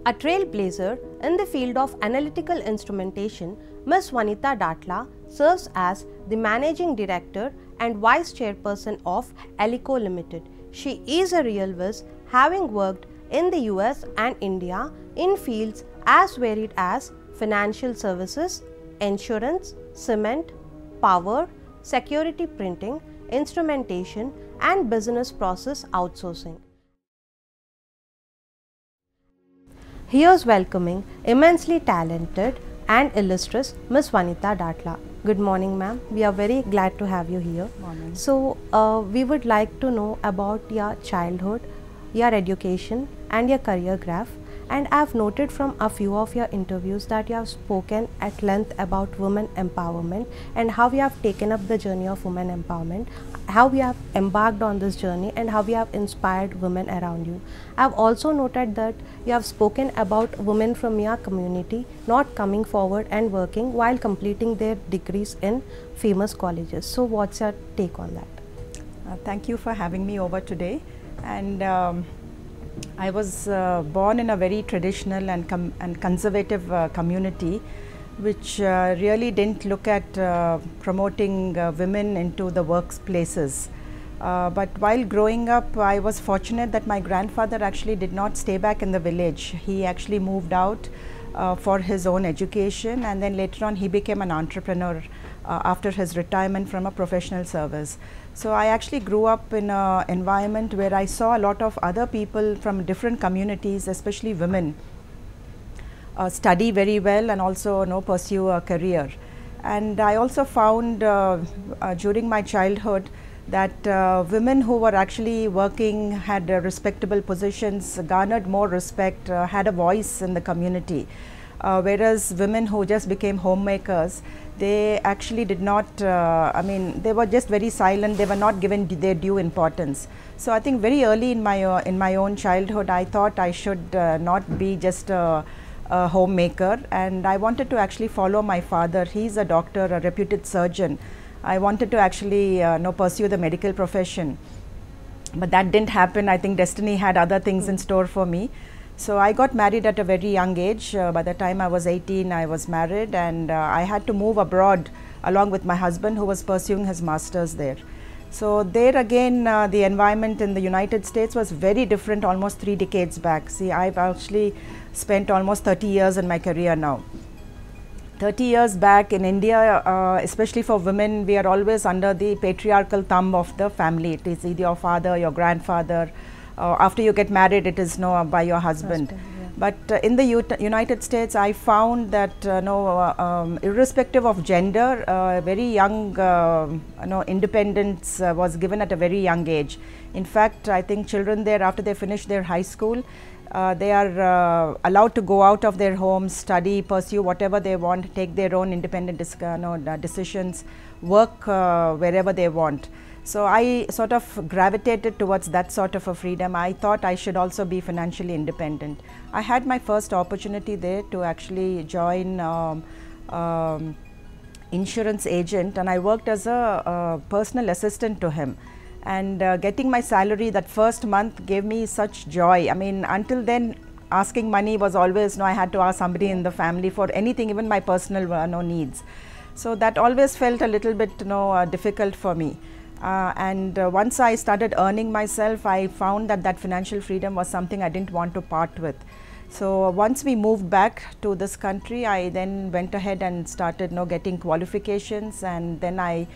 A trailblazer in the field of analytical instrumentation, Ms. Vanitha Datla serves as the Managing Director and Vice Chairperson of Elico Limited. She is a real whiz, having worked in the US and India in fields as varied as financial services, insurance, cement, power, security printing, instrumentation, and business process outsourcing. Here's welcoming immensely talented and illustrious Ms. Vanitha Datla. Good morning, ma'am. We are very glad to have you here. Morning. So, we would like to know about your childhood, your education, and your career graph. And I've noted from a few of your interviews that you have spoken at length about women empowerment and how you have taken up the journey of women empowerment, how you have embarked on this journey, and how you have inspired women around you. I've also noted that you have spoken about women from your community not coming forward and working while completing their degrees in famous colleges. So what's your take on that? Thank you for having me over today. And I was born in a very traditional and conservative community, which really didn't look at promoting women into the workplaces. But while growing up, I was fortunate that my grandfather actually did not stay back in the village. He actually moved out for his own education, and then later on he became an entrepreneur after his retirement from a professional service. So I actually grew up in an environment where I saw a lot of other people from different communities, especially women, study very well and also pursue a career. And I also found during my childhood that women who were actually working, had respectable positions, garnered more respect, had a voice in the community. Whereas women who just became homemakers, they actually did not, they were just very silent, they were not given their due importance. So I think very early in my own childhood, I thought I should not be just a homemaker, and I wanted to actually follow my father. He's a doctor, a reputed surgeon. I wanted to actually pursue the medical profession, but that didn't happen. I think destiny had other things in store for me. So I got married at a very young age. By the time I was 18, I was married, and I had to move abroad along with my husband, who was pursuing his master's there. So there again, the environment in the United States was very different almost 3 decades back. See, I've actually spent almost 30 years in my career now. 30 years back in India, especially for women, we are always under the patriarchal thumb of the family. It is either your father, your grandfather. After you get married, it is by your husband. Yeah. But in the United States, I found that irrespective of gender, very young independence was given at a very young age. In fact, I think children there, after they finish their high school, they are allowed to go out of their homes, study, pursue whatever they want, take their own independent decisions, work wherever they want. So I sort of gravitated towards that sort of a freedom. I thought I should also be financially independent. I had my first opportunity there to actually join insurance agent, and I worked as a personal assistant to him. And getting my salary that first month gave me such joy. I mean, until then, asking money was always, I had to ask somebody in the family for anything, even my personal needs. So that always felt a little bit difficult for me. Once I started earning myself, I found that financial freedom was something I didn't want to part with. So once we moved back to this country, I then went ahead and started getting qualifications, and then I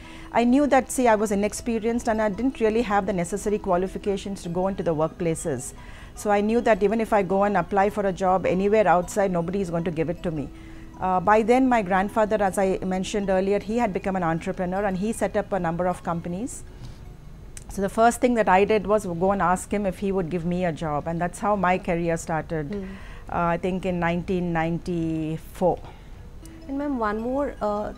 knew that, see, I was inexperienced and I didn't really have the necessary qualifications to go into the workplaces. So I knew that even if I go and apply for a job anywhere outside, nobody is going to give it to me. By then, my grandfather, as I mentioned earlier, he had become an entrepreneur and he set up a number of companies. So the first thing that I did was go and ask him if he would give me a job, and that's how my career started, I think in 1994. And ma'am, one more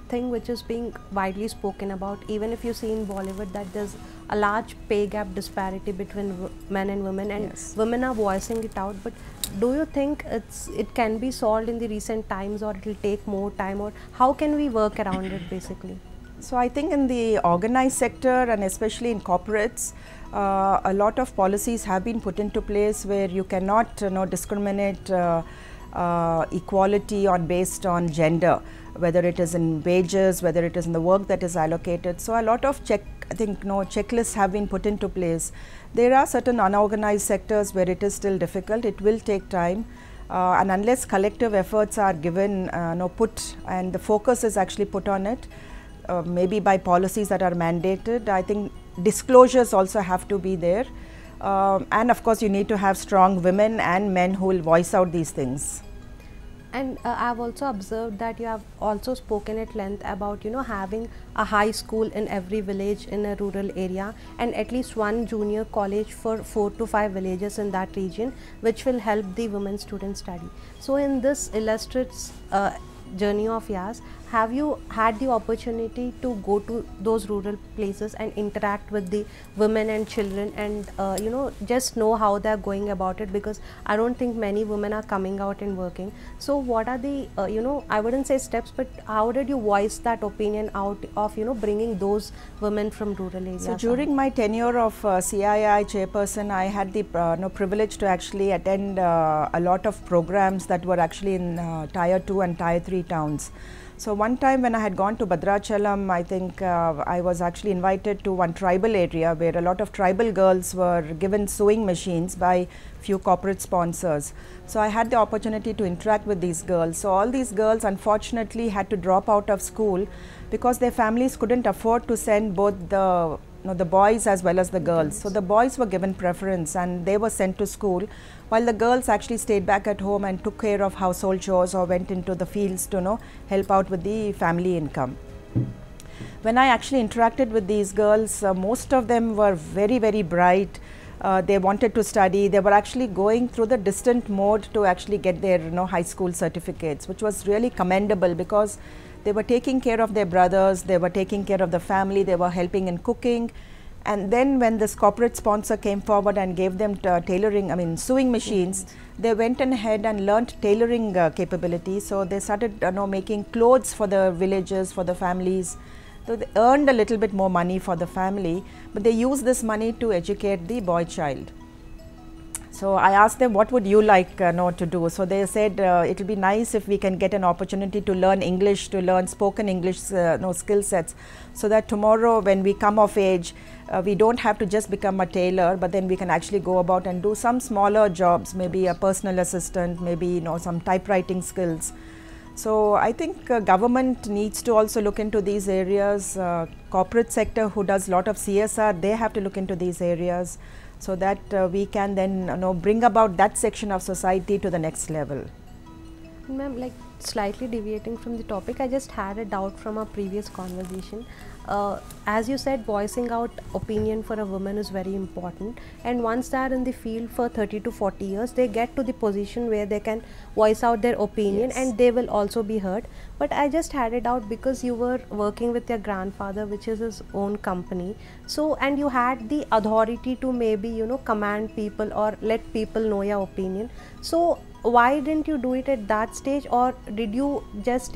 thing which is being widely spoken about, even if you see in Bollywood, that there's a large pay gap disparity between men and women, and yes, women are voicing it out. But do you think it can be solved in the recent times, or it will take more time, or how can we work around it basically? So I think in the organized sector and especially in corporates, a lot of policies have been put into place where you cannot discriminate equality based on gender, whether it is in wages, whether it is in the work that is allocated. So a lot of checklists have been put into place. There are certain unorganized sectors where it is still difficult. It will take time, and unless collective efforts are given, put, and the focus is actually put on it, maybe by policies that are mandated. I think disclosures also have to be there, and of course you need to have strong women and men who will voice out these things. And I've also observed that you have also spoken at length about having a high school in every village in a rural area, and at least one junior college for 4 to 5 villages in that region, which will help the women students study. So in this illustrious journey of yours, have you had the opportunity to go to those rural places and interact with the women and children, and just know how they are going about it? Because I don't think many women are coming out and working. So what are the I wouldn't say steps, but how did you voice that opinion out of bringing those women from rural areas? So during my tenure of CII chairperson, I had the privilege to actually attend a lot of programs that were actually in Tier 2 and Tier 3 towns. So one time when I had gone to Bhadrachalam, I think I was actually invited to one tribal area where a lot of tribal girls were given sewing machines by few corporate sponsors. So I had the opportunity to interact with these girls. So all these girls unfortunately had to drop out of school because their families couldn't afford to send both the boys as well as the girls. So the boys were given preference and they were sent to school, while the girls actually stayed back at home and took care of household chores or went into the fields to help out with the family income. When I actually interacted with these girls, most of them were very, very bright. They wanted to study. They were actually going through the distant mode to actually get their high school certificates, which was really commendable because they were taking care of their brothers, they were taking care of the family, they were helping in cooking. And then when this corporate sponsor came forward and gave them sewing machines, they went ahead and learnt tailoring capabilities. So they started making clothes for the villages, for the families. So they earned a little bit more money for the family, but they used this money to educate the boy child. So I asked them, what would you like to do? So they said it will be nice if we can get an opportunity to learn English, to learn spoken English skill sets, so that tomorrow when we come of age, we don't have to just become a tailor, but then we can actually go about and do some smaller jobs, maybe a personal assistant, maybe some typewriting skills. So I think government needs to also look into these areas. Corporate sector who does a lot of CSR, they have to look into these areas, so that we can then bring about that section of society to the next level. Ma'am, like slightly deviating from the topic, I just had a doubt from our previous conversation. As you said, voicing out opinion for a woman is very important, and once they are in the field for 30 to 40 years, they get to the position where they can voice out their opinion, yes, and they will also be heard. But I just had a doubt because you were working with your grandfather, which is his own company, so, and you had the authority to maybe command people or let people know your opinion. So why didn't you do it at that stage, or did you just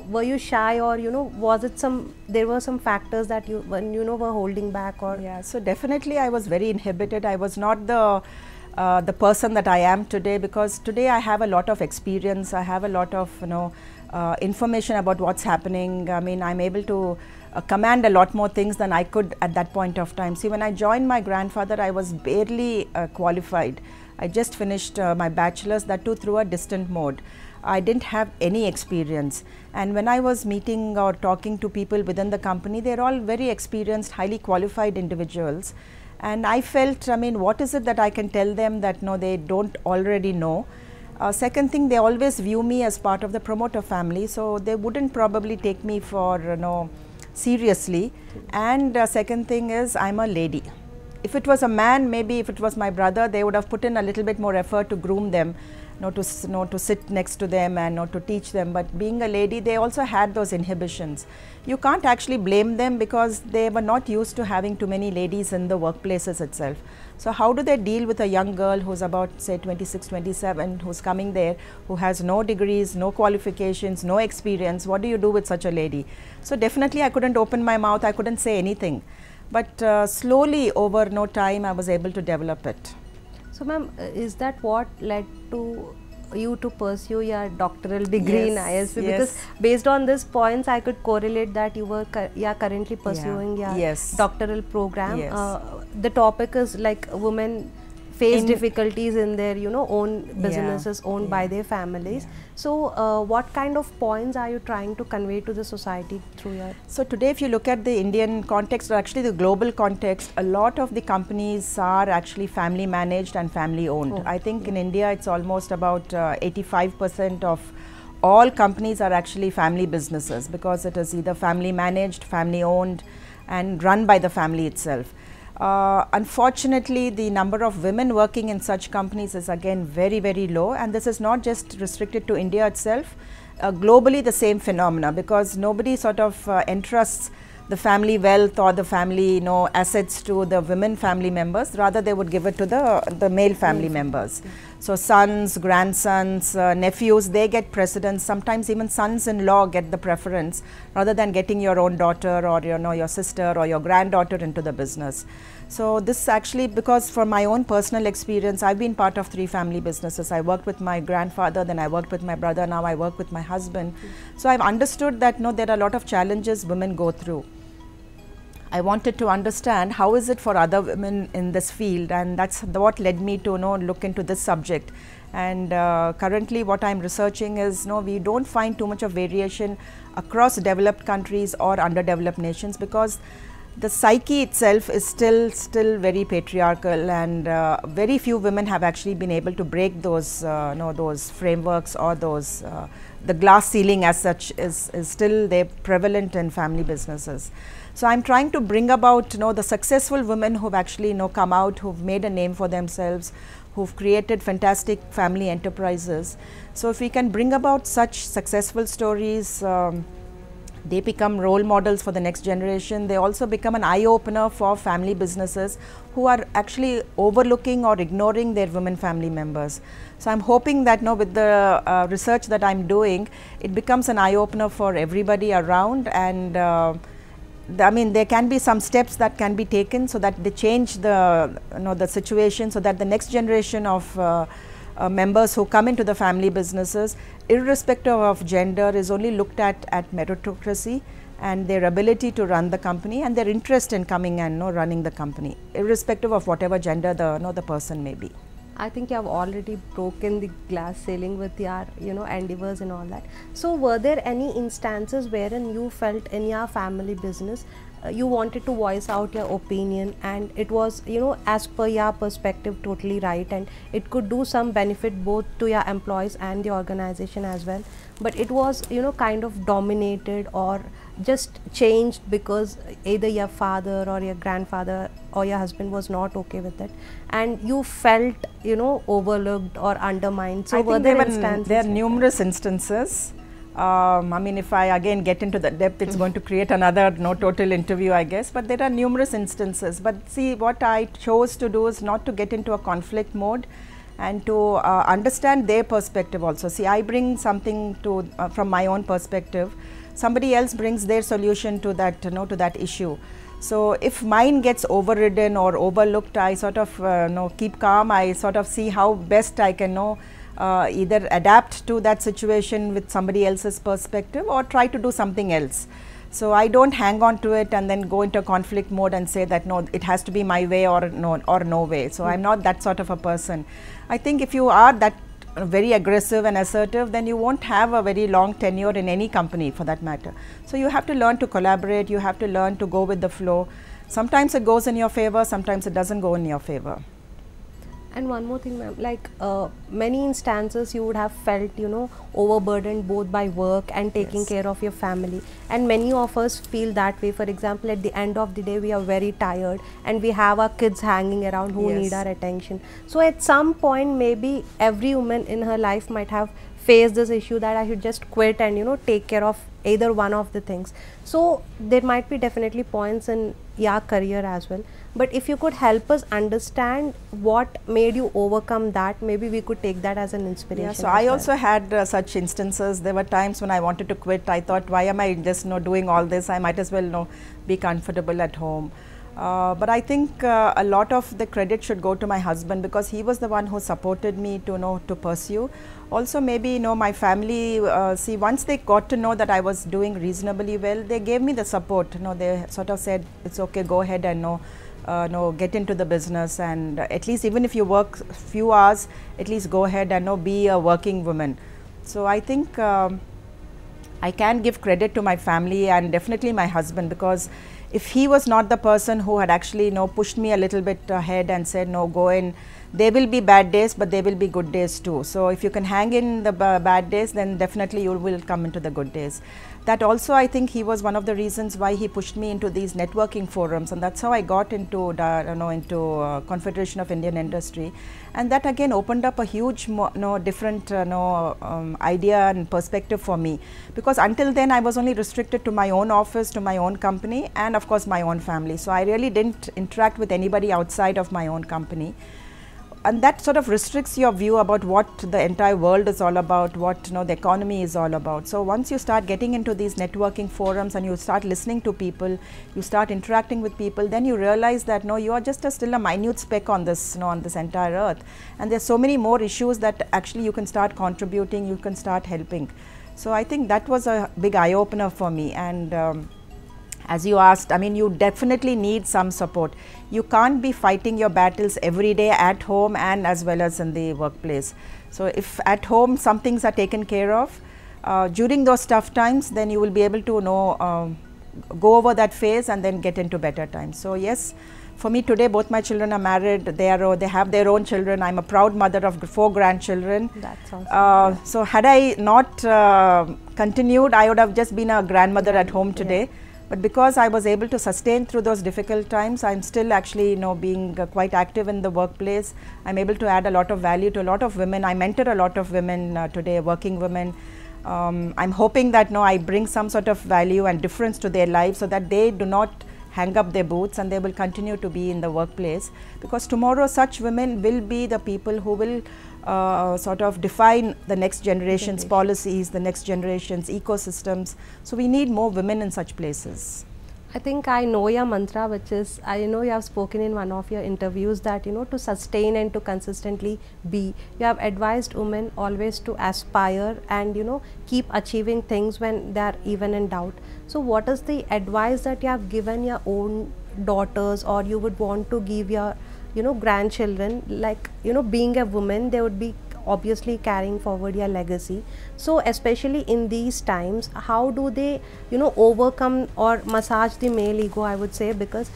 were you shy, or was it there were some factors that you were holding back? Or yeah, so definitely I was very inhibited. I was not the person that I am today, because today I have a lot of experience. I have a lot of information about what's happening. I mean, I'm able to command a lot more things than I could at that point of time. See, when I joined my grandfather, I was barely qualified. I just finished my bachelor's, that too through a distant mode. I didn't have any experience, and when I was meeting or talking to people within the company, they're all very experienced, highly qualified individuals, and I felt, I mean, what is it that I can tell them that they don't already know? Second thing, they always view me as part of the promoter family, so they wouldn't probably take me for seriously. And second thing is, I'm a lady. If it was a man, maybe if it was my brother, they would have put in a little bit more effort to groom them, to sit next to them and not to teach them. But being a lady, they also had those inhibitions. You can't actually blame them because they were not used to having too many ladies in the workplaces itself. So how do they deal with a young girl who's about, say, 26, 27, who's coming there, who has no degrees, no qualifications, no experience? What do you do with such a lady? So definitely I couldn't open my mouth, I couldn't say anything. but slowly over no time I was able to develop it. So ma'am, is that what led to you to pursue your doctoral degree in ISP? Because based on these points I could correlate that you were currently pursuing your doctoral program. The topic is like women face difficulties in their own businesses owned by their families. So what kind of points are you trying to convey to the society through your... So today if you look at the Indian context, or actually the global context, a lot of the companies are actually family managed and family owned. I think in India it's almost about 85% of all companies are actually family businesses, because it is either family managed, family owned and run by the family itself. Unfortunately, the number of women working in such companies is again very, very low, and this is not just restricted to India itself. Globally the same phenomena, because nobody sort of entrusts the family wealth or the family assets to the women family members. Rather they would give it to the male family members. So sons, grandsons, nephews, they get precedence. Sometimes even sons-in-law get the preference rather than getting your own daughter or your sister or your granddaughter into the business. So this actually, because from my own personal experience, I've been part of 3 family businesses. I worked with my grandfather, then I worked with my brother, now I work with my husband. So I've understood that there are a lot of challenges women go through. I wanted to understand how is it for other women in this field, and that's what led me to look into this subject. And currently what I'm researching is we don't find too much of variation across developed countries or underdeveloped nations, because the psyche itself is still very patriarchal, and very few women have actually been able to break those those frameworks, or those the glass ceiling as such is still there prevalent in family businesses. So I'm trying to bring about the successful women who've actually come out, who've made a name for themselves, who've created fantastic family enterprises. So if we can bring about such successful stories, they become role models for the next generation. They also become an eye-opener for family businesses who are actually overlooking or ignoring their women family members. So I'm hoping that with the research that I'm doing, it becomes an eye-opener for everybody around, and I mean, there can be some steps that can be taken so that they change the the situation, so that the next generation of members who come into the family businesses, irrespective of gender, is only looked at meritocracy and their ability to run the company and their interest in coming and running the company, irrespective of whatever gender the person may be. I think you have already broken the glass ceiling with your endeavors and all that. So were there any instances wherein you felt in your family business you wanted to voice out your opinion, and it was as per your perspective totally right, and it could do some benefit both to your employees and the organization as well, but it was kind of dominated or just changed because either your father or your grandfather or your husband was not okay with it, and you felt overlooked or undermined? So were there instances? There are numerous instances. I mean, if I again get into the depth, it's going to create another total interview, I guess, but there are numerous instances. But see, what I chose to do is not to get into a conflict mode, and to understand their perspective also. See, I bring something to from my own perspective, somebody else brings their solution to that to that issue. So if mine gets overridden or overlooked, I sort of keep calm. I sort of see how best I can either adapt to that situation with somebody else's perspective or try to do something else. So I don't hang on to it and then go into conflict mode and say that no, it has to be my way or no way. So I'm not that sort of a person. I think if you are that very aggressive and assertive, then you won't have a very long tenure in any company for that matter. So you have to learn to collaborate, you have to learn to go with the flow. Sometimes it goes in your favor, sometimes it doesn't go in your favor. And one more thing, ma'am, like many instances you would have felt overburdened both by work and taking care of your family, and many of us feel that way. For example, at the end of the day we are very tired and we have our kids hanging around who need our attention. So at some point maybe every woman in her life might have faced this issue that I should just quit and take care of either one of the things. So there might be definitely points in your career as well, but if you could help us understand what made you overcome that, maybe we could take that as an inspiration. So I also had such instances. There were times when I wanted to quit. I thought, why am I just doing all this? I might as well be comfortable at home. But I think a lot of the credit should go to my husband, because he was the one who supported me to pursue. Also, maybe my family, see, once they got to know that I was doing reasonably well, they gave me the support. They sort of said, it's okay, go ahead and get into the business, and at least even if you work few hours, at least go ahead and be a working woman. So I think I can give credit to my family and definitely my husband, because if he was not the person who had actually pushed me a little bit ahead and said, no, go in, there will be bad days, but there will be good days too. So if you can hang in the bad days, then definitely you will come into the good days. That also, I think he was one of the reasons why he pushed me into these networking forums, and that's how I got into Confederation of Indian Industry, and that again opened up a huge different idea and perspective for me, because until then I was only restricted to my own office, to my own company, and of course my own family. So I really didn't interact with anybody outside of my own company. And that sort of restricts your view about what the entire world is all about, what the economy is all about. So once you start getting into these networking forums and you start listening to people, you start interacting with people, then you realize that you are just still a minute speck on this on this entire earth, and there's so many more issues that actually you can start contributing, you can start helping. So I think that was a big eye-opener for me. And as you asked, I mean, you definitely need some support. You can't be fighting your battles every day at home and as well as in the workplace. So if at home some things are taken care of, during those tough times, then you will be able to go over that phase and then get into better times. So yes, for me today, both my children are married. They have their own children. I'm a proud mother of 4 grandchildren. That's awesome. So had I not continued, I would have just been a grandmother at home today. Yeah. But because I was able to sustain through those difficult times, I'm still actually being quite active in the workplace. I'm able to add a lot of value to a lot of women. I mentor a lot of women today, working women. I'm hoping that I bring some sort of value and difference to their lives, so that they do not hang up their boots and they will continue to be in the workplace, because tomorrow such women will be the people who will sort of define the next generation's policies, the next generation's ecosystems. So we need more women in such places. I think I know your mantra, which is, I know you have spoken in one of your interviews that, to sustain and to consistently be. You have advised women always to aspire and, keep achieving things when they are even in doubt. So what is the advice that you have given your own daughters, or you would want to give your grandchildren, like being a woman, they would be obviously carrying forward your legacy. So especially in these times, how do they overcome or massage the male ego, I would say, because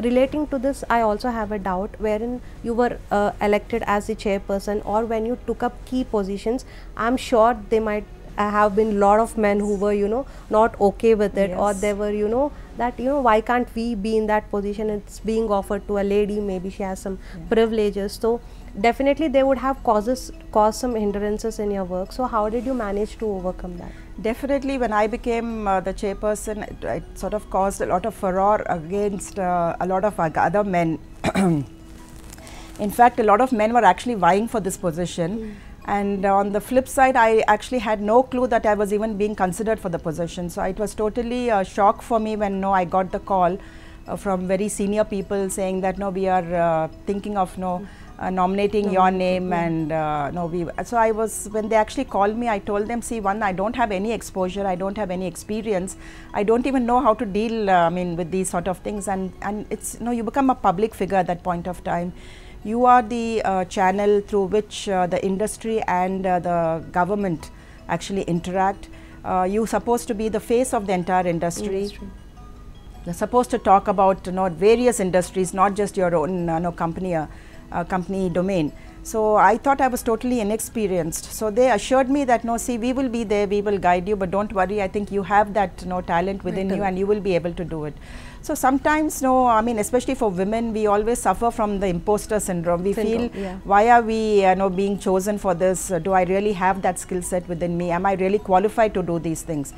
relating to this, I also have a doubt wherein you were elected as the chairperson, or when you took up key positions, I'm sure they might have been a lot of men who were not okay with it. Yes. Or they were that why can't we be in that position, it's being offered to a lady, maybe she has some privileges. So definitely they would have caused some hindrances in your work. So how did you manage to overcome that? Definitely, when I became the chairperson, it sort of caused a lot of furore against a lot of other men. In fact, a lot of men were actually vying for this position. And on the flip side, I actually had no clue that I was even being considered for the position. So it was totally a shock for me when I got the call from very senior people saying that we are thinking of nominating your name, and so I was, when they actually called me, I told them, see, one, I don't have any exposure, I don't have any experience, I don't even know how to deal with these sort of things, and it's you become a public figure at that point of time. You are the channel through which the industry and the government actually interact. You're supposed to be the face of the entire industry. You're supposed to talk about various industries, not just your own company domain. So I thought I was totally inexperienced. So they assured me that see, we will be there, we will guide you, but don't worry, I think you have that talent within you and you will be able to do it. So sometimes, especially for women, we always suffer from the imposter syndrome. We feel, why are we being chosen for this? Do I really have that skill set within me? Am I really qualified to do these things?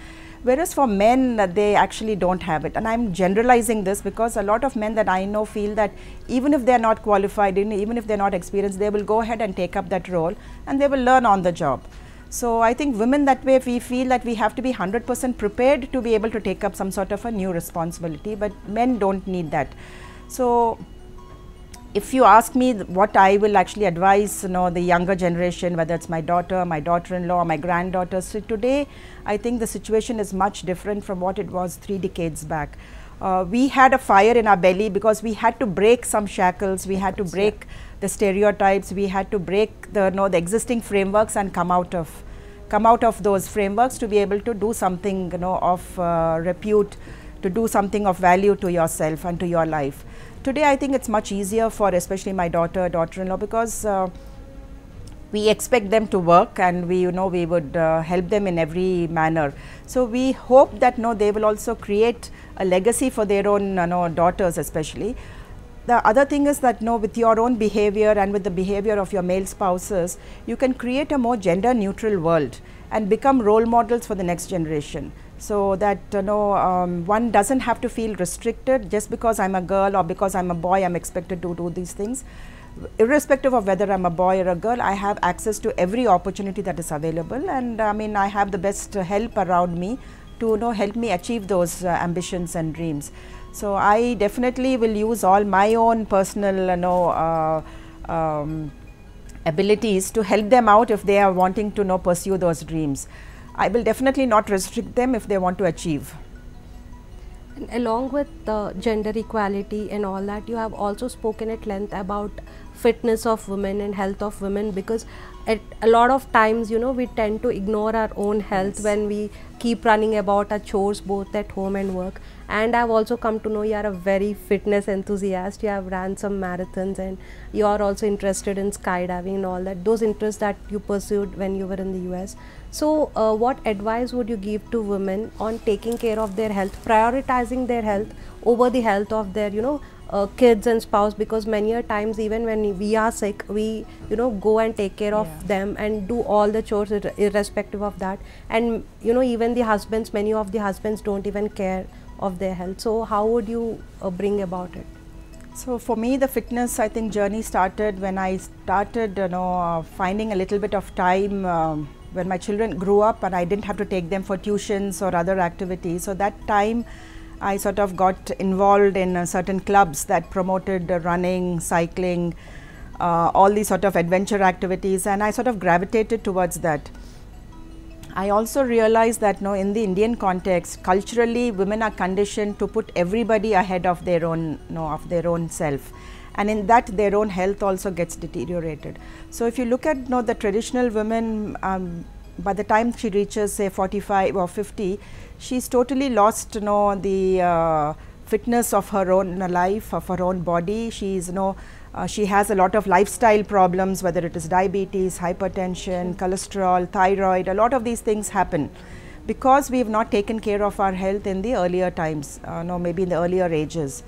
Whereas for men, they actually don't have it. And I'm generalizing this because a lot of men that I know feel that even if they're not qualified, even if they're not experienced, they will go ahead and take up that role and they will learn on the job. So I think women, that way we feel that we have to be 100% prepared to be able to take up some sort of a new responsibility, but men don't need that. So if you ask me what I will actually advise, the younger generation, whether it's my daughter, my daughter-in-law, my granddaughter, so today I think the situation is much different from what it was 3 decades back. We had a fire in our belly because we had to break some shackles, we had to break the stereotypes, we had to break the existing frameworks and come out of those frameworks to be able to do something of repute, to do something of value to yourself and to your life. Today I think it's much easier for especially my daughter-in-law, because we expect them to work, and we would help them in every manner. So we hope that they will also create a legacy for their own daughters especially. The other thing is that with your own behavior and with the behavior of your male spouses, you can create a more gender neutral world and become role models for the next generation. So that one doesn't have to feel restricted just because I'm a girl or because I'm a boy, I'm expected to do these things. Irrespective of whether I'm a boy or a girl, I have access to every opportunity that is available, and I have the best help around me to help me achieve those ambitions and dreams. So I definitely will use all my own personal abilities to help them out if they are wanting to pursue those dreams. I will definitely not restrict them if they want to achieve. And along with the gender equality and all that, you have also spoken at length about fitness of women and health of women, because at a lot of times we tend to ignore our own health when we keep running about our chores both at home and work. And I've also come to know you are a very fitness enthusiast. You have ran some marathons, and you are also interested in skydiving and all that, those interests that you pursued when you were in the US. So what advice would you give to women on taking care of their health, prioritizing their health over the health of their kids and spouse? Because many a times even when we are sick, we go and take care of them and do all the chores irrespective of that. And even the husbands, many of the husbands don't even care of their health. So how would you bring about it? So for me, the fitness journey started when I started finding a little bit of time when my children grew up and I didn't have to take them for tuitions or other activities. So that time I sort of got involved in certain clubs that promoted running, cycling, all these sort of adventure activities, and I sort of gravitated towards that. I also realized that in the Indian context, culturally women are conditioned to put everybody ahead of their own self, and in that their own health also gets deteriorated. So if you look at the traditional women, by the time she reaches say 45 or 50, she's totally lost the fitness of her own life, of her own body. She's she has a lot of lifestyle problems, whether it is diabetes, hypertension, cholesterol, thyroid. A lot of these things happen because we have not taken care of our health in the earlier times, maybe in the earlier ages,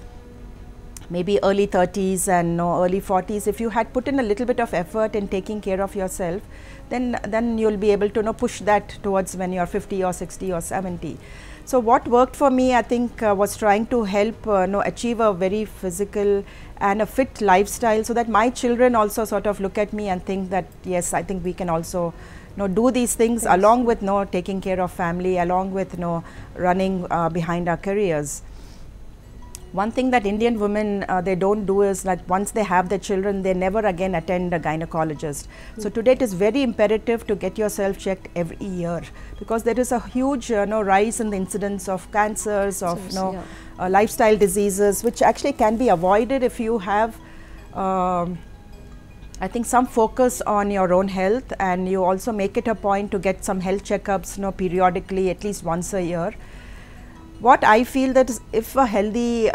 maybe early 30s and early 40s. If you had put in a little bit of effort in taking care of yourself, then you'll be able to push that towards when you're 50 or 60 or 70. So what worked for me, I think, was trying to help achieve a very physical and a fit lifestyle, so that my children also sort of look at me and think that yes, I think we can also do these things along with taking care of family, along with running behind our careers. One thing that Indian women they don't do is that once they have their children, they never again attend a gynecologist. So today it is very imperative to get yourself checked every year, because there is a huge rise in the incidence of cancers, of lifestyle diseases, which actually can be avoided if you have I think some focus on your own health, and you also make it a point to get some health checkups periodically, at least once a year. What I feel that is, if a healthy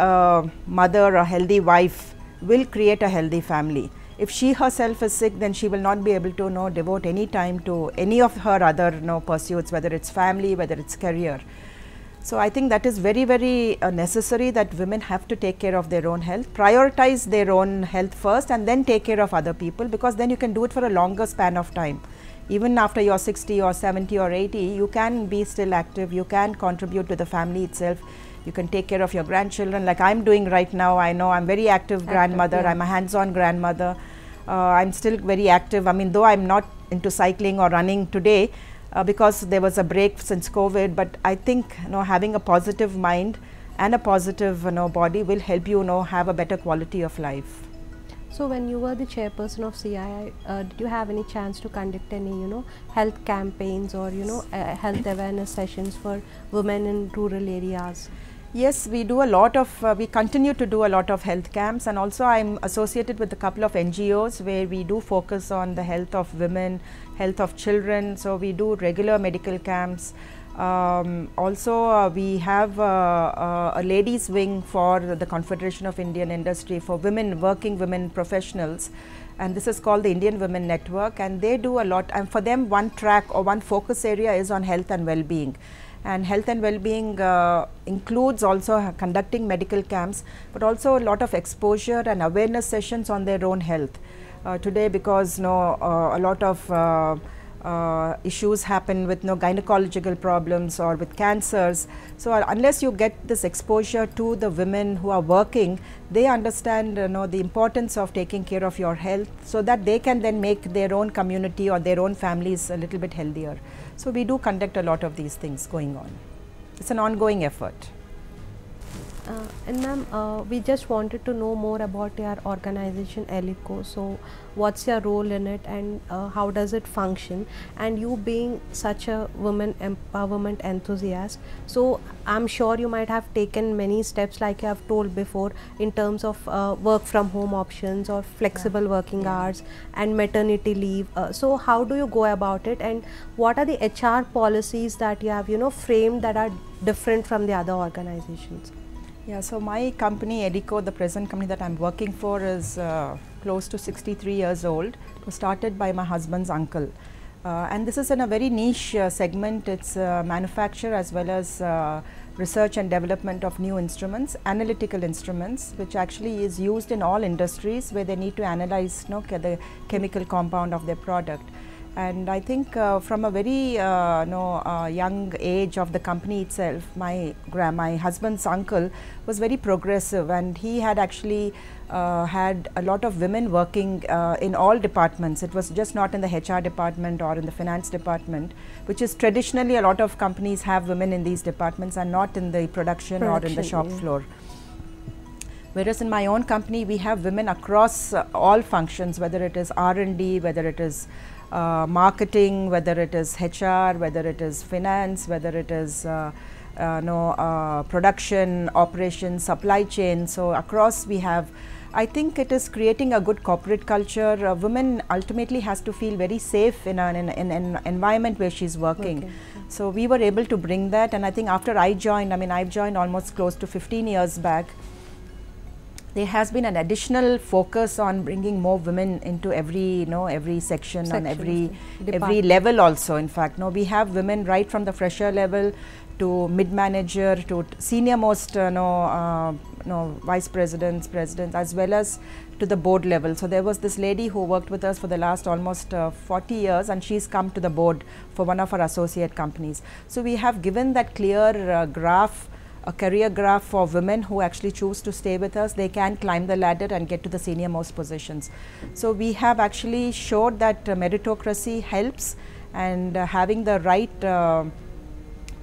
mother or healthy wife will create a healthy family. If she herself is sick, then she will not be able to devote any time to any of her other pursuits, whether it's family, whether it's career. So I think that is very, very necessary, that women have to take care of their own health, prioritize their own health first, and then take care of other people, because then you can do it for a longer span of time. Even after you're 60 or 70 or 80, you can be still active, you can contribute to the family itself, you can take care of your grandchildren like I'm doing right now. I know I'm very active grandmother, I'm a hands-on grandmother, I'm still very active. I mean, though I'm not into cycling or running today because there was a break since COVID, but I think having a positive mind and a positive body will help you have a better quality of life. So when you were the chairperson of CII, did you have any chance to conduct any health campaigns or health awareness sessions for women in rural areas? Yes, we do a lot of, we continue to do a lot of health camps, and also I'm associated with a couple of NGOs where we do focus on the health of women, health of children. So we do regular medical camps. Also we have a ladies wing for the Confederation of Indian Industry for women, working women professionals, and this is called the Indian Women Network, and they do a lot, and for them one track or one focus area is on health and well-being. And health and well-being includes also conducting medical camps, but also a lot of exposure and awareness sessions on their own health. Today, because a lot of issues happen with gynecological problems or with cancers. So unless you get this exposure to the women who are working, they understand the importance of taking care of your health, so that they can then make their own community or their own families a little bit healthier. So we do conduct a lot of these things going on. It's an ongoing effort. And ma'am, we just wanted to know more about your organization Elico. So what's your role in it, and how does it function? And you being such a women empowerment enthusiast, so I'm sure you might have taken many steps, like you have told before, in terms of work from home options or flexible working hours and maternity leave. So how do you go about it, and what are the HR policies that you have framed that are different from the other organizations? Yeah, so my company Elico, the present company that I'm working for, is close to 63 years old. It was started by my husband's uncle, and this is in a very niche segment. It's manufacture as well as research and development of new instruments, analytical instruments, which actually is used in all industries where they need to analyze the chemical compound of their product. And I think from a very young age of the company itself, my husband's uncle was very progressive, and he had actually had a lot of women working in all departments. It was just not in the HR department or in the finance department, which is traditionally a lot of companies have women in these departments and not in the production or in the shop floor. Whereas in my own company, we have women across all functions, whether it is R&D, whether it is marketing, whether it is HR, whether it is finance, whether it is production, operations, supply chain. So across we have, I think it is creating a good corporate culture. Women ultimately has to feel very safe in an environment where she's working. Okay. So we were able to bring that, and I think after I joined, I've joined almost close to 15 years back, there has been an additional focus on bringing more women into every section and every level also. In fact, we have women right from the fresher level to mid-manager to senior most vice presidents, presidents, as well as to the board level. So there was this lady who worked with us for the last almost 40 years, and she's come to the board for one of our associate companies. So we have given that clear graph, a career graph for women who actually choose to stay with us. They can climb the ladder and get to the senior most positions. So we have actually showed that meritocracy helps, and having the right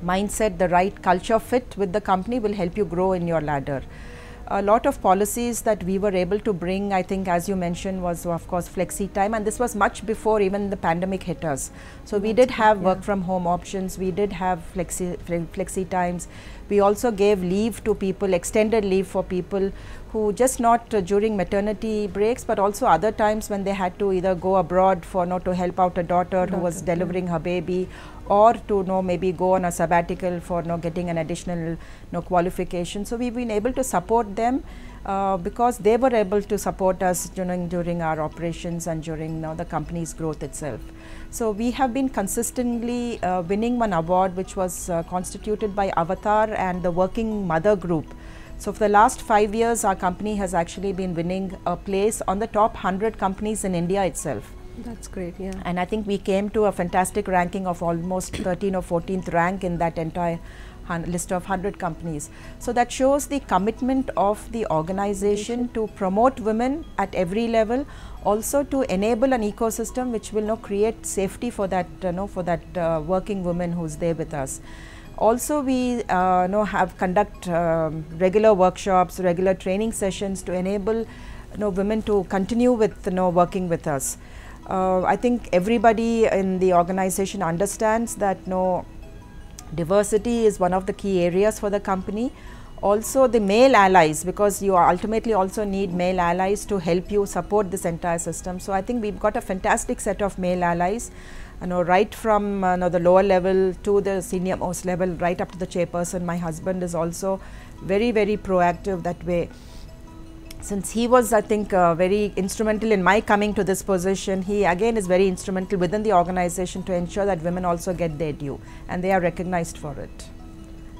mindset, the right culture fit with the company will help you grow in your ladder. A lot of policies that we were able to bring, I think, as you mentioned, was of course flexi time, and this was much before even the pandemic hit us. So we did have work from home options, we did have flexi times. We also gave leave to people, extended leave for people who just not during maternity breaks, but also other times when they had to either go abroad for to help out a daughter who was delivering her baby, or to maybe go on a sabbatical for getting an additional qualification. So we've been able to support them because they were able to support us during our operations and during the company's growth itself. So we have been consistently winning one award, which was constituted by Avatar and the Working Mother Group. So for the last 5 years, our company has actually been winning a place on the top 100 companies in India itself. That's great, yeah. And I think we came to a fantastic ranking of almost 13th or 14th rank in that entire list of 100 companies. So that shows the commitment of the organization to promote women at every level, also to enable an ecosystem which will create safety for that working woman who's there with us. Also, we conduct regular workshops, regular training sessions to enable women to continue with working with us. I think everybody in the organization understands that diversity is one of the key areas for the company. Also the male allies, because you ultimately also need male allies to help you support this entire system. So I think we've got a fantastic set of male allies, right from the lower level to the senior most level, right up to the chairperson. My husband is also very, very proactive that way. Since he was, I think, very instrumental in my coming to this position, he again is very instrumental within the organization to ensure that women also get their due and they are recognized for it.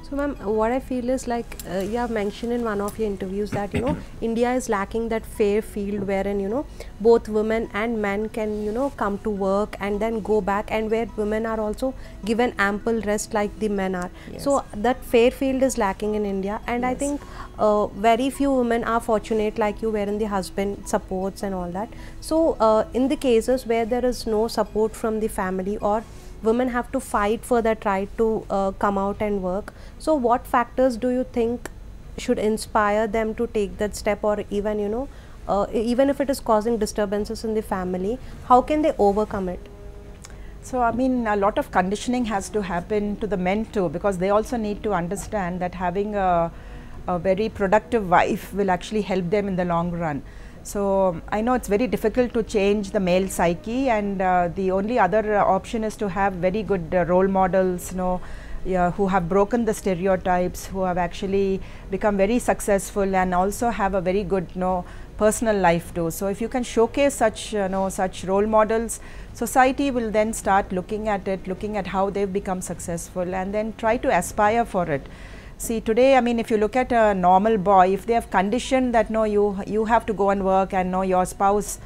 So ma'am, what I feel is like you have mentioned in one of your interviews that India is lacking that fair field wherein both women and men can come to work and then go back, and where women are also given ample rest like the men are. Yes. So that fair field is lacking in India, and yes. I think very few women are fortunate like you, wherein the husband supports and all that. So in the cases where there is no support from the family, or women have to fight for that right to come out and work, so what factors do you think should inspire them to take that step, or even even if it is causing disturbances in the family, how can they overcome it? So I mean, a lot of conditioning has to happen to the men too, because they also need to understand that having a very productive wife will actually help them in the long run. So I know it's very difficult to change the male psyche, and the only other option is to have very good role models, who have broken the stereotypes, who have actually become very successful and also have a very good personal life too. So if you can showcase such such role models, society will then start looking at it, looking at how they've become successful, and then try to aspire for it. See, today, I mean, if you look at a normal boy, if they have conditioned that you have to go and work, and your spouse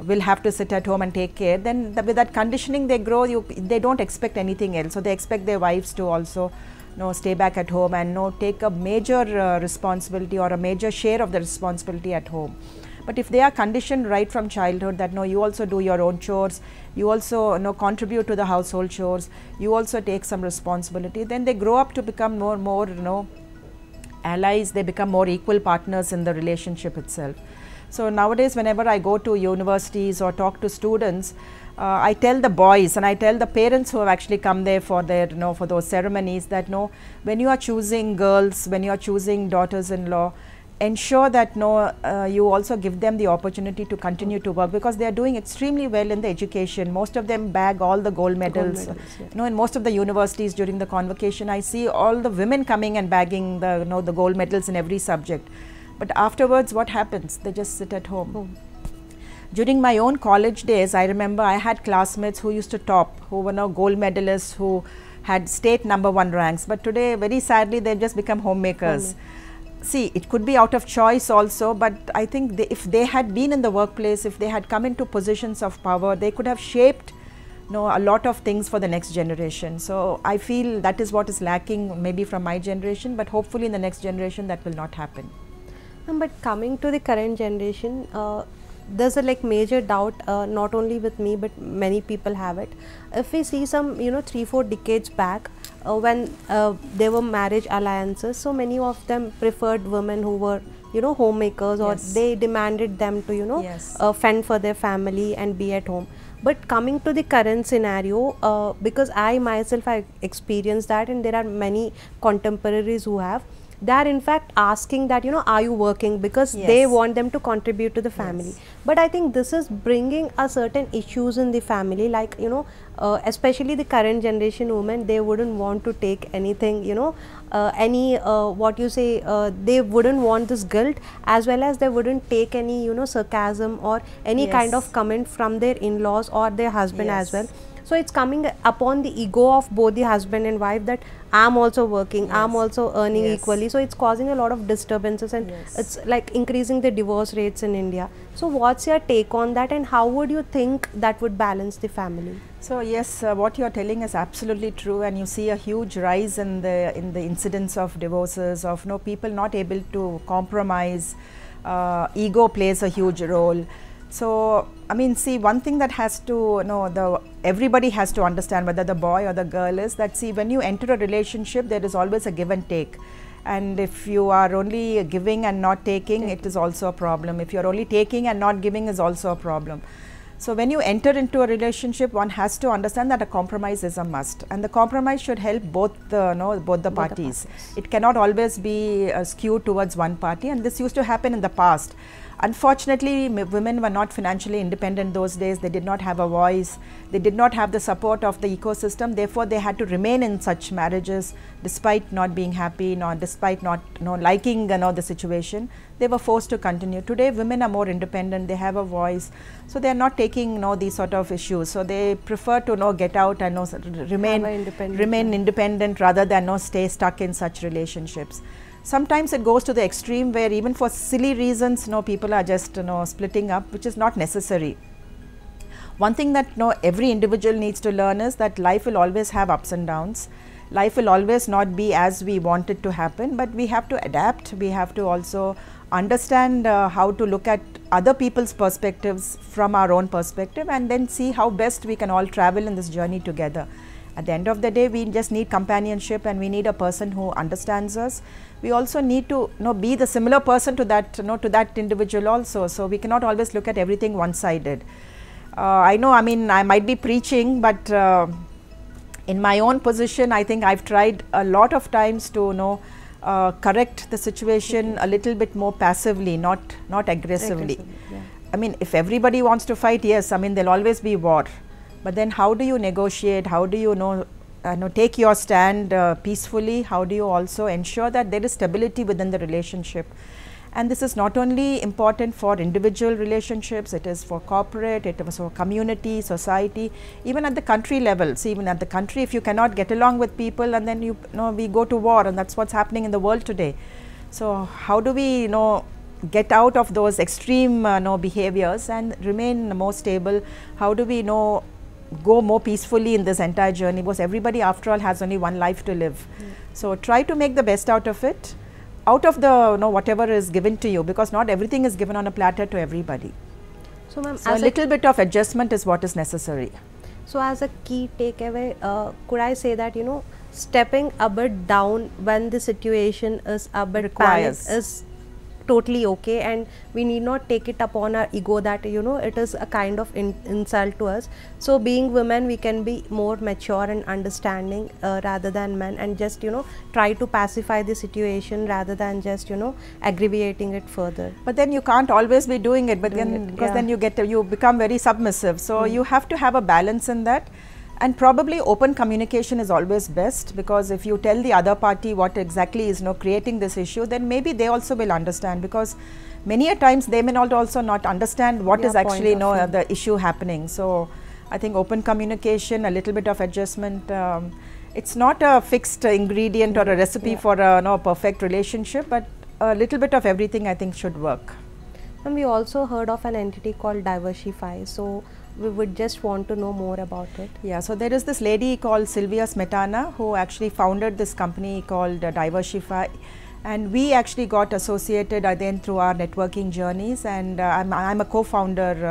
will have to sit at home and take care, then with that conditioning they grow, they don't expect anything else. So they expect their wives to also stay back at home and take a major responsibility or a major share of the responsibility at home. But if they are conditioned right from childhood that you also do your own chores, you also contribute to the household chores, you also take some responsibility, then they grow up to become more allies, they become more equal partners in the relationship itself. So nowadays, whenever I go to universities or talk to students, I tell the boys and I tell the parents who have actually come there for their for those ceremonies that when you are choosing girls, when you are choosing daughters-in-law, ensure that you also give them the opportunity to continue to work, because they are doing extremely well in the education. Most of them bag all the gold medals. Yeah. In most of the universities during the convocation, I see all the women coming and bagging the the gold medals in every subject. But afterwards, what happens? They just sit at home. During my own college days, I remember I had classmates who used to top, who were gold medalists, who had state #1 ranks. But today, very sadly, they've just become homemakers. See, it could be out of choice also, but I think if they had been in the workplace, if they had come into positions of power, they could have shaped a lot of things for the next generation. So I feel that is what is lacking maybe from my generation, but hopefully in the next generation that will not happen. But coming to the current generation, there's a major doubt, not only with me but many people have it. If we see some 3-4 decades back, when there were marriage alliances, so many of them preferred women who were homemakers, or yes. they demanded them to yes. fend for their family and be at home. But coming to the current scenario, because I myself I experienced that, and there are many contemporaries who have, they are in fact asking that are you working, because yes. they want them to contribute to the family. Yes. But I think this is bringing a certain issues in the family, like especially the current generation women, they wouldn't want to take anything, they wouldn't want this guilt, as well as they wouldn't take any sarcasm or any yes. kind of comment from their in-laws or their husband yes. as well. So it's coming upon the ego of both the husband and wife that I'm also working, yes. I'm also earning yes. equally. So it's causing a lot of disturbances, and yes. it's like increasing the divorce rates in India. So what's your take on that, and how would you think that would balance the family? So yes, what you are telling is absolutely true, and you see a huge rise in the incidence of divorces, of people not able to compromise. Ego plays a huge role. So I mean, see, one thing that has to, everybody has to understand, whether the boy or the girl, is that, see, when you enter a relationship, there is always a give and take. And if you are only giving and not taking, it is also a problem. If you are only taking and not giving, is also a problem. So when you enter into a relationship, one has to understand that a compromise is a must, and the compromise should help both the parties. It cannot always be skewed towards one party, and this used to happen in the past. Unfortunately, women were not financially independent those days. They did not have a voice. They did not have the support of the ecosystem. Therefore, they had to remain in such marriages despite not being happy, despite not liking the situation. They were forced to continue. Today, women are more independent. They have a voice, so they are not taking these sort of issues. So they prefer to get out and remain independent rather than stay stuck in such relationships. Sometimes it goes to the extreme where even for silly reasons, people are just splitting up, which is not necessary. One thing that every individual needs to learn is that life will always have ups and downs. Life will always not be as we want it to happen, but we have to adapt. We have to also understand how to look at other people's perspectives from our own perspective, and then see how best we can all travel in this journey together. At the end of the day, we just need companionship, and we need a person who understands us. We also need to be the similar person to that to that individual also. So we cannot always look at everything one-sided. I know, I mean, I might be preaching, but in my own position, I think I've tried a lot of times to correct the situation a little bit more passively, not aggressively. Yeah. I mean, if everybody wants to fight, yes, I mean, there'll always be war. But then how do you negotiate? How do you take your stand peacefully? How do you also ensure that there is stability within the relationship? And this is not only important for individual relationships, it is for corporate, it is for community, society, even at the country level. See, even at the country, if you cannot get along with people, and then we go to war, and that's what's happening in the world today. So how do we get out of those extreme behaviors and remain more stable? How do we go more peacefully in this entire journey, because everybody after all has only one life to live. So try to make the best out of it, out of the whatever is given to you, because not everything is given on a platter to everybody. So ma'am, so a little bit of adjustment is what is necessary. So as a key takeaway, could I say that stepping a bit down when the situation is a bit panic is totally okay, and we need not take it upon our ego that it is a kind of insult to us. So being women, we can be more mature and understanding rather than men, and just try to pacify the situation rather than just aggravating it further. But then you can't always be doing it, because then you become very submissive. So you have to have a balance in that. And probably open communication is always best, because if you tell the other party what exactly is creating this issue, then maybe they also will understand, because many a times they may not also not understand what is actually the issue happening. So I think open communication, a little bit of adjustment, it's not a fixed ingredient or a recipe for a perfect relationship, but a little bit of everything I think should work. And we also heard of an entity called Divershefy. So we would just want to know more about it. Yeah, so there is this lady called Sylvia Smetana who actually founded this company called Divershefy, and we actually got associated then through our networking journeys, and I'm a co-founder,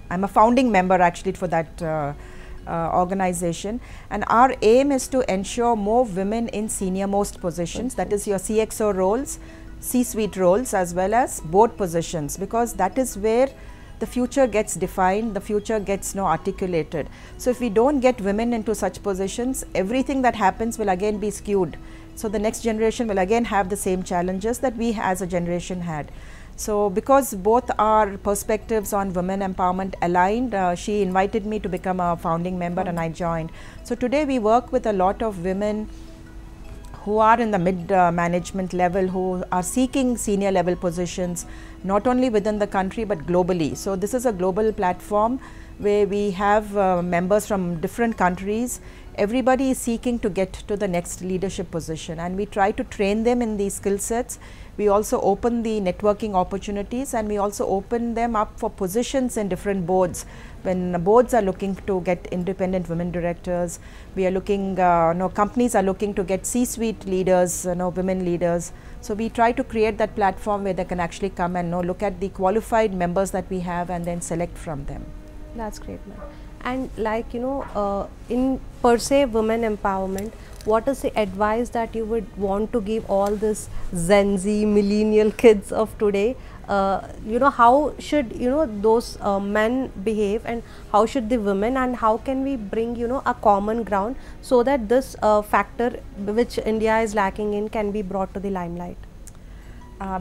I'm a founding member actually for that organization, and our aim is to ensure more women in senior most positions, that is your CXO roles, C-suite roles, as well as board positions, because that is where the future gets defined, the future gets articulated. So if we don't get women into such positions, everything that happens will again be skewed. So the next generation will again have the same challenges that we as a generation had. So because both our perspectives on women empowerment aligned, she invited me to become a founding member, and I joined. So today we work with a lot of women who are in the mid management level, who are seeking senior level positions, not only within the country but globally. So this is a global platform where we have members from different countries everybody is seeking to get to the next leadership position, and we try to train them in these skill sets. We also open the networking opportunities, and we also open them up for positions in different boards. When boards are looking to get independent women directors, we are looking, companies are looking to get C-suite leaders, women leaders. So we try to create that platform where they can actually come and look at the qualified members that we have and then select from them. That's great, ma'am. And like, in per se women empowerment, what is the advice that you would want to give all this Gen Z millennial kids of today? How should those men behave, and how should the women, and how can we bring a common ground so that this factor which India is lacking in can be brought to the limelight?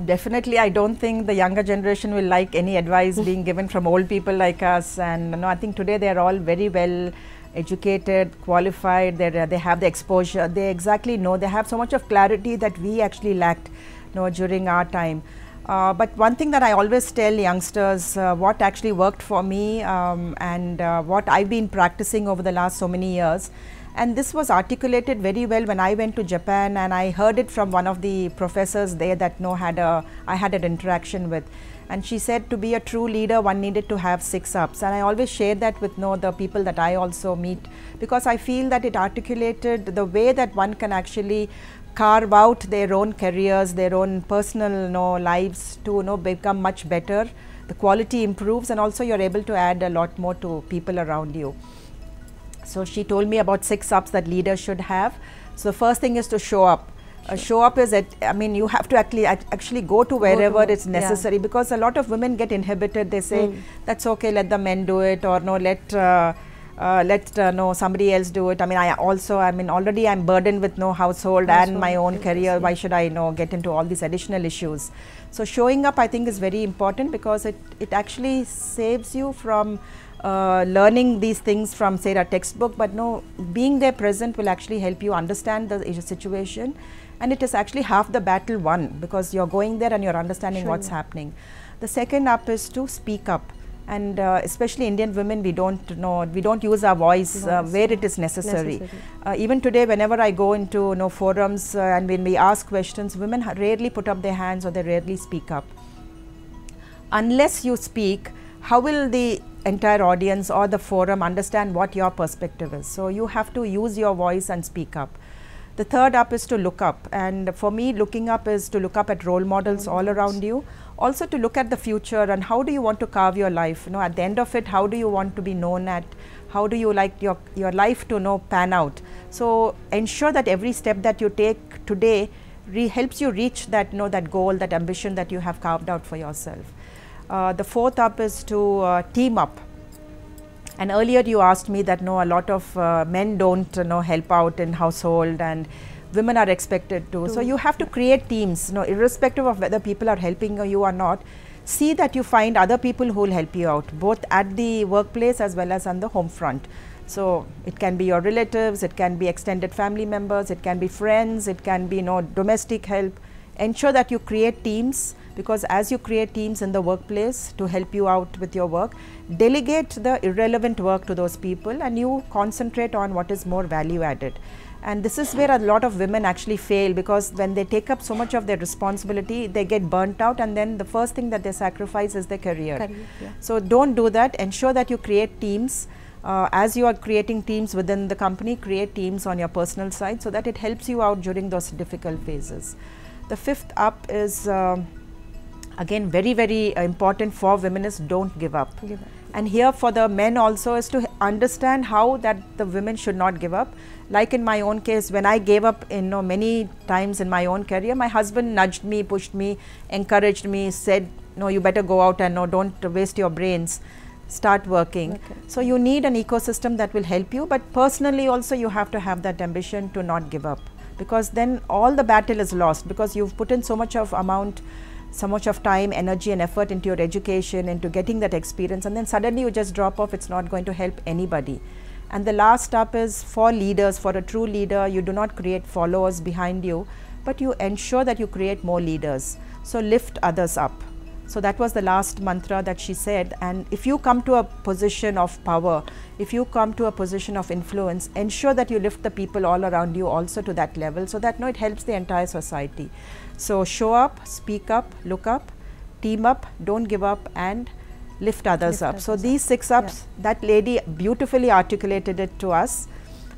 Definitely, I don't think the younger generation will like any advice being given from old people like us, and I think today they are all very well educated, qualified, they have the exposure, they exactly know, they have so much of clarity that we actually lacked during our time. But one thing that I always tell youngsters, what actually worked for me and what I've been practicing over the last so many years, and this was articulated very well when I went to Japan, and I heard it from one of the professors there that I had an interaction with. And she said, to be a true leader, one needed to have 6 ups. And I always share that with the people that I also meet, because I feel that it articulated the way that one can actually carve out their own careers, their own personal lives to become much better. The quality improves, and also you're able to add a lot more to people around you. So she told me about 6 ups that leaders should have. So the first thing is to show up. Show up is you have to actually go to wherever it's necessary, because a lot of women get inhibited. They say that's okay, let the men do it, or no, let somebody else do it. Already I'm burdened with household and my own career. Why should I get into all these additional issues? So showing up, I think, is very important, because it actually saves you from learning these things from, say, a textbook, but being there present will actually help you understand the situation, and it is actually half the battle won, because you're going there and you're understanding what's happening. The second up is to speak up, and especially Indian women, we don't use our voice where it is necessary. Even today, whenever I go into forums and when we ask questions, women rarely put up their hands, or they rarely speak up. Unless you speak, how will the entire audience or the forum understand what your perspective is? So you have to use your voice and speak up. The third up is to look up, and for me, looking up is to look up at role models all around you. Also to look at the future, and how do you want to carve your life? At the end of it, how do you want to be known at? How do you like your life to pan out? So ensure that every step that you take today helps you reach that that goal, that ambition that you have carved out for yourself. The fourth up is to team up. And earlier you asked me that a lot of men don't help out in household, and women are expected to. So you have to create teams, irrespective of whether people are helping you or not. See that you find other people who will help you out, both at the workplace as well as on the home front. So it can be your relatives, it can be extended family members, it can be friends, it can be domestic help. Ensure that you create teams, because as you create teams in the workplace to help you out with your work, delegate the irrelevant work to those people, and you concentrate on what is more value added. And this is where a lot of women actually fail, because when they take up so much of their responsibility, they get burnt out, and then the first thing that they sacrifice is their career. So don't do that. Ensure that you create teams. As you are creating teams within the company, create teams on your personal side, so that it helps you out during those difficult phases. The fifth up is again very, very important for women, is don't give up. And here for the men also is to understand how that the women should not give up. Like in my own case, when I gave up many times in my own career, my husband nudged me, pushed me, encouraged me, said, no, you better go out and don't waste your brains, start working. So you need an ecosystem that will help you, but personally also you have to have that ambition to not give up, because then all the battle is lost, because you've put in so much of time, energy and effort into your education, into getting that experience, and then suddenly you just drop off. It's not going to help anybody. And the last step is for leaders. For a true leader, you do not create followers behind you, but you ensure that you create more leaders. So lift others up. So that was the last mantra that she said. And if you come to a position of power, if you come to a position of influence, ensure that you lift the people all around you also to that level, so that it helps the entire society. So show up, speak up, look up, team up, don't give up, and lift others up. So these 6 ups, that lady beautifully articulated it to us.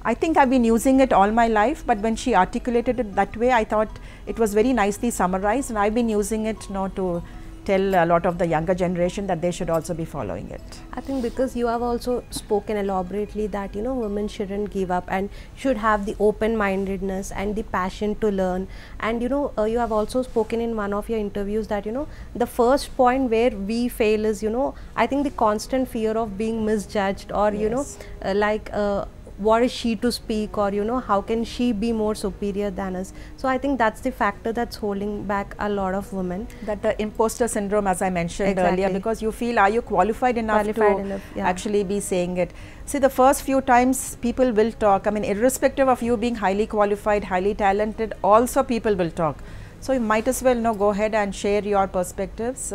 I think I've been using it all my life, but when she articulated it that way, I thought it was very nicely summarized, and I've been using it now to tell a lot of the younger generation that they should also be following it. I think because you have also spoken elaborately that, you know, women shouldn't give up and should have the open-mindedness and the passion to learn. And, you know, you have also spoken in one of your interviews that, you know, the first point where we fail is, you know, I think the constant fear of being misjudged, or, you know, what is she to speak, or, you know, how can she be more superior than us. So I think that's the factor that's holding back a lot of women. That the imposter syndrome, as I mentioned earlier, because you feel, are you qualified enough to actually be saying it? See, the first few times people will talk. I mean, irrespective of you being highly qualified, highly talented, also people will talk. So you might as well go ahead and share your perspectives.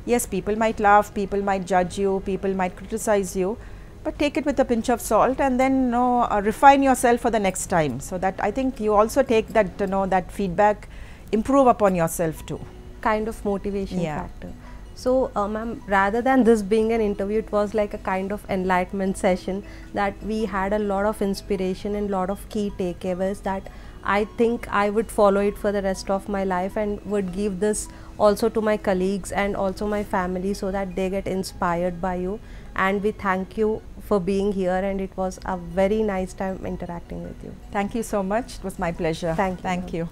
Yes, people might laugh, people might judge you, people might criticize you, but take it with a pinch of salt, and then refine yourself for the next time. So that I think you also take that, that feedback, improve upon yourself too. Kind of motivation factor. So ma'am, rather than this being an interview, it was like a kind of enlightenment session that we had a lot of inspiration and lot of key takeaways that I think I would follow it for the rest of my life, and would give this also to my colleagues and also my family, so that they get inspired by you. And we thank you for being here, and it was a very nice time interacting with you. Thank you so much. It was my pleasure. Thank you. Thank you.